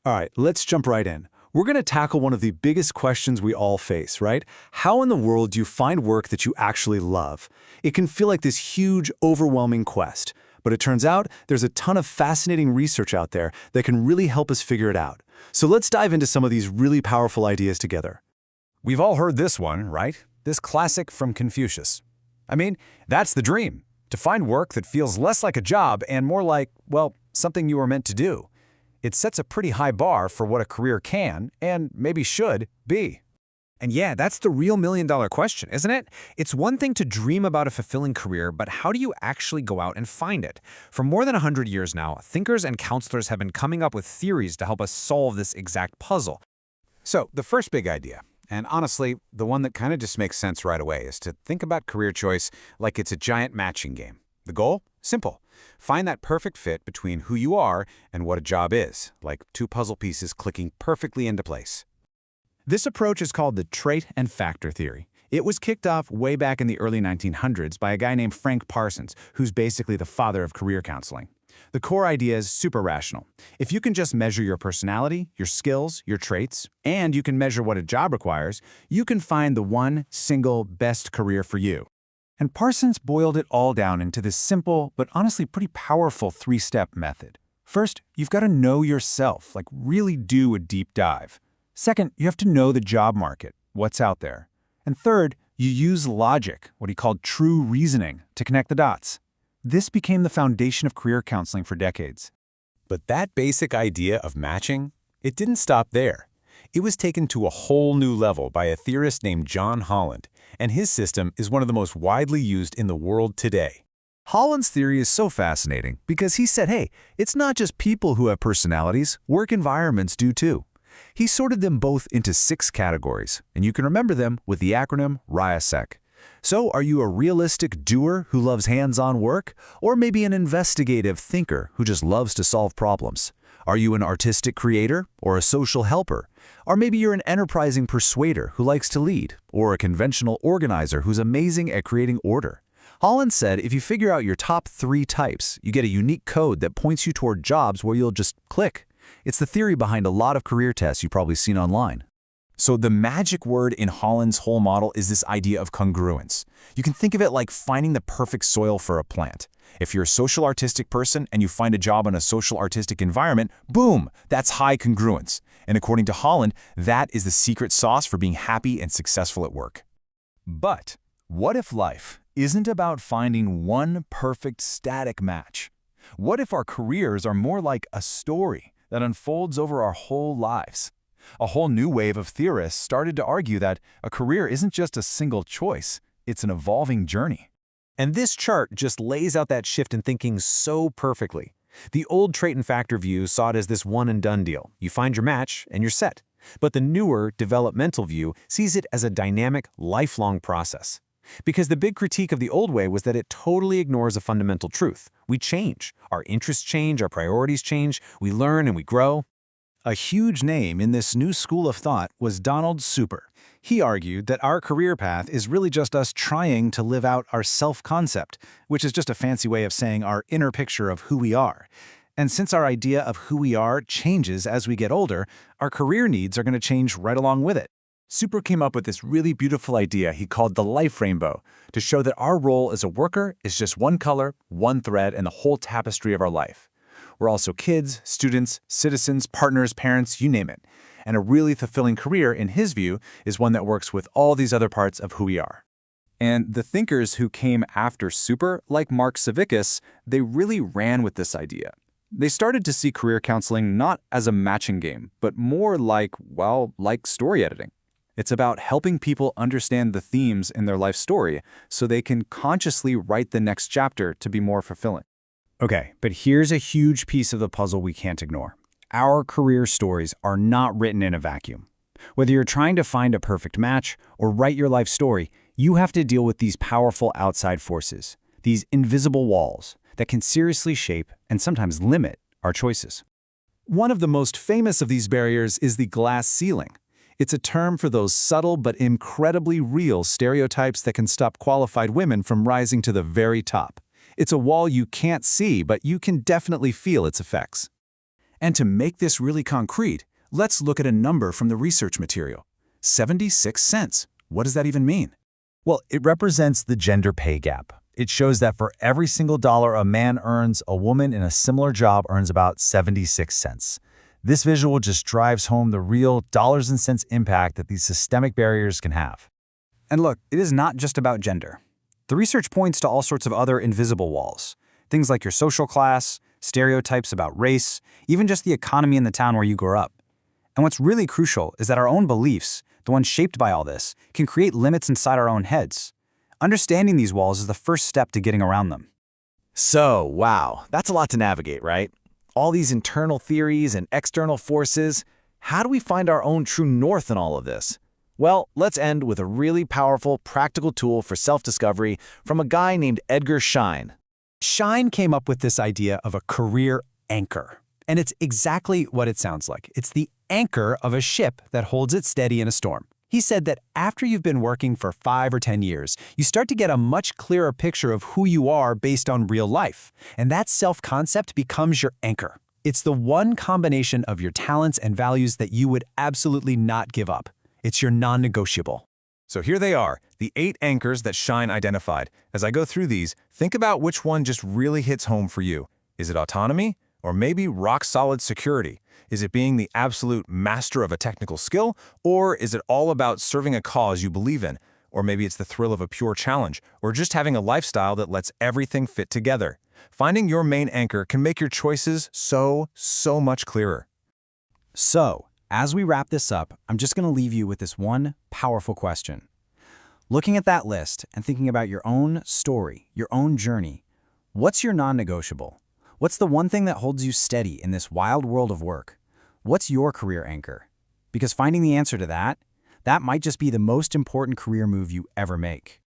All right, let's jump right in. We're going to tackle one of the biggest questions we all face, right? How in the world do you find work that you actually love? It can feel like this huge, overwhelming quest, but it turns out there's a ton of fascinating research out there that can really help us figure it out. So let's dive into some of these really powerful ideas together. We've all heard this one, right? This classic from Confucius. I mean, that's the dream, to find work that feels less like a job and more like, well, something you were meant to do. It sets a pretty high bar for what a career can, and maybe should, be. And yeah, that's the real million-dollar question, isn't it? It's one thing to dream about a fulfilling career, but how do you actually go out and find it? For more than 100 years now, thinkers and counselors have been coming up with theories to help us solve this exact puzzle. So, the first big idea, and honestly, the one that kind of just makes sense right away, is to think about career choice like it's a giant matching game. The goal? Simple. Find that perfect fit between who you are and what a job is, like two puzzle pieces clicking perfectly into place. This approach is called the trait and factor theory. It was kicked off way back in the early 1900s by a guy named Frank Parsons, who's basically the father of career counseling. The core idea is super rational. If you can just measure your personality, your skills, your traits, and you can measure what a job requires, you can find the one single best career for you. And Parsons boiled it all down into this simple, but honestly pretty powerful three-step method. First, you've got to know yourself, like really do a deep dive. Second, you have to know the job market, what's out there. And third, you use logic, what he called true reasoning, to connect the dots. This became the foundation of career counseling for decades. But that basic idea of matching, it didn't stop there. It was taken to a whole new level by a theorist named John Holland, and his system is one of the most widely used in the world today. Holland's theory is so fascinating because he said, hey, it's not just people who have personalities, work environments do too. He sorted them both into 6 categories, and you can remember them with the acronym RIASEC. So are you a realistic doer who loves hands-on work, or maybe an investigative thinker who just loves to solve problems? Are you an artistic creator or a social helper? Or maybe you're an enterprising persuader who likes to lead, or a conventional organizer who's amazing at creating order. Holland said if you figure out your top 3 types, you get a unique code that points you toward jobs where you'll just click. It's the theory behind a lot of career tests you've probably seen online. So the magic word in Holland's whole model is this idea of congruence. You can think of it like finding the perfect soil for a plant. If you're a social artistic person and you find a job in a social artistic environment, boom, that's high congruence. And according to Holland, that is the secret sauce for being happy and successful at work. But what if life isn't about finding one perfect static match? What if our careers are more like a story that unfolds over our whole lives? A whole new wave of theorists started to argue that a career isn't just a single choice, it's an evolving journey. And this chart just lays out that shift in thinking so perfectly. The old trait and factor view saw it as this one-and-done deal. You find your match, and you're set. But the newer, developmental view sees it as a dynamic, lifelong process. Because the big critique of the old way was that it totally ignores a fundamental truth. We change. Our interests change, our priorities change, we learn and we grow. A huge name in this new school of thought was Donald Super. He argued that our career path is really just us trying to live out our self-concept, which is just a fancy way of saying our inner picture of who we are. And since our idea of who we are changes as we get older, our career needs are going to change right along with it. Super came up with this really beautiful idea he called the life rainbow, to show that our role as a worker is just one color, one thread in the whole tapestry of our life. We're also kids, students, citizens, partners, parents, you name it. And a really fulfilling career, in his view, is one that works with all these other parts of who we are. And the thinkers who came after Super, like Mark Savickas, they really ran with this idea. They started to see career counseling not as a matching game, but more like, well, like story editing. It's about helping people understand the themes in their life story so they can consciously write the next chapter to be more fulfilling. Okay, but here's a huge piece of the puzzle we can't ignore. Our career stories are not written in a vacuum. Whether you're trying to find a perfect match or write your life story, you have to deal with these powerful outside forces, these invisible walls that can seriously shape and sometimes limit our choices. One of the most famous of these barriers is the glass ceiling. It's a term for those subtle but incredibly real stereotypes that can stop qualified women from rising to the very top. It's a wall you can't see, but you can definitely feel its effects. And to make this really concrete, let's look at a number from the research material. 76 cents. What does that even mean? Well, it represents the gender pay gap. It shows that for every single dollar a man earns, a woman in a similar job earns about 76 cents. This visual just drives home the real dollars and cents impact that these systemic barriers can have. And look, it is not just about gender. The research points to all sorts of other invisible walls. Things like your social class, stereotypes about race, even just the economy in the town where you grew up. And what's really crucial is that our own beliefs, the ones shaped by all this, can create limits inside our own heads. Understanding these walls is the first step to getting around them. So, wow, that's a lot to navigate, right? All these internal theories and external forces. How do we find our own true north in all of this? Well, let's end with a really powerful, practical tool for self-discovery from a guy named Edgar Schein. Schein came up with this idea of a career anchor. And it's exactly what it sounds like. It's the anchor of a ship that holds it steady in a storm. He said that after you've been working for 5 or 10 years, you start to get a much clearer picture of who you are based on real life. And that self-concept becomes your anchor. It's the one combination of your talents and values that you would absolutely not give up. It's your non-negotiable. So here they are, the 8 anchors that Schein identified. As I go through these, think about which one just really hits home for you. Is it autonomy? Or maybe rock-solid security? Is it being the absolute master of a technical skill? Or is it all about serving a cause you believe in? Or maybe it's the thrill of a pure challenge, or just having a lifestyle that lets everything fit together. Finding your main anchor can make your choices so much clearer. So, as we wrap this up, I'm just going to leave you with this one powerful question. Looking at that list and thinking about your own story, your own journey, what's your non-negotiable? What's the one thing that holds you steady in this wild world of work? What's your career anchor? Because finding the answer to that might just be the most important career move you ever make.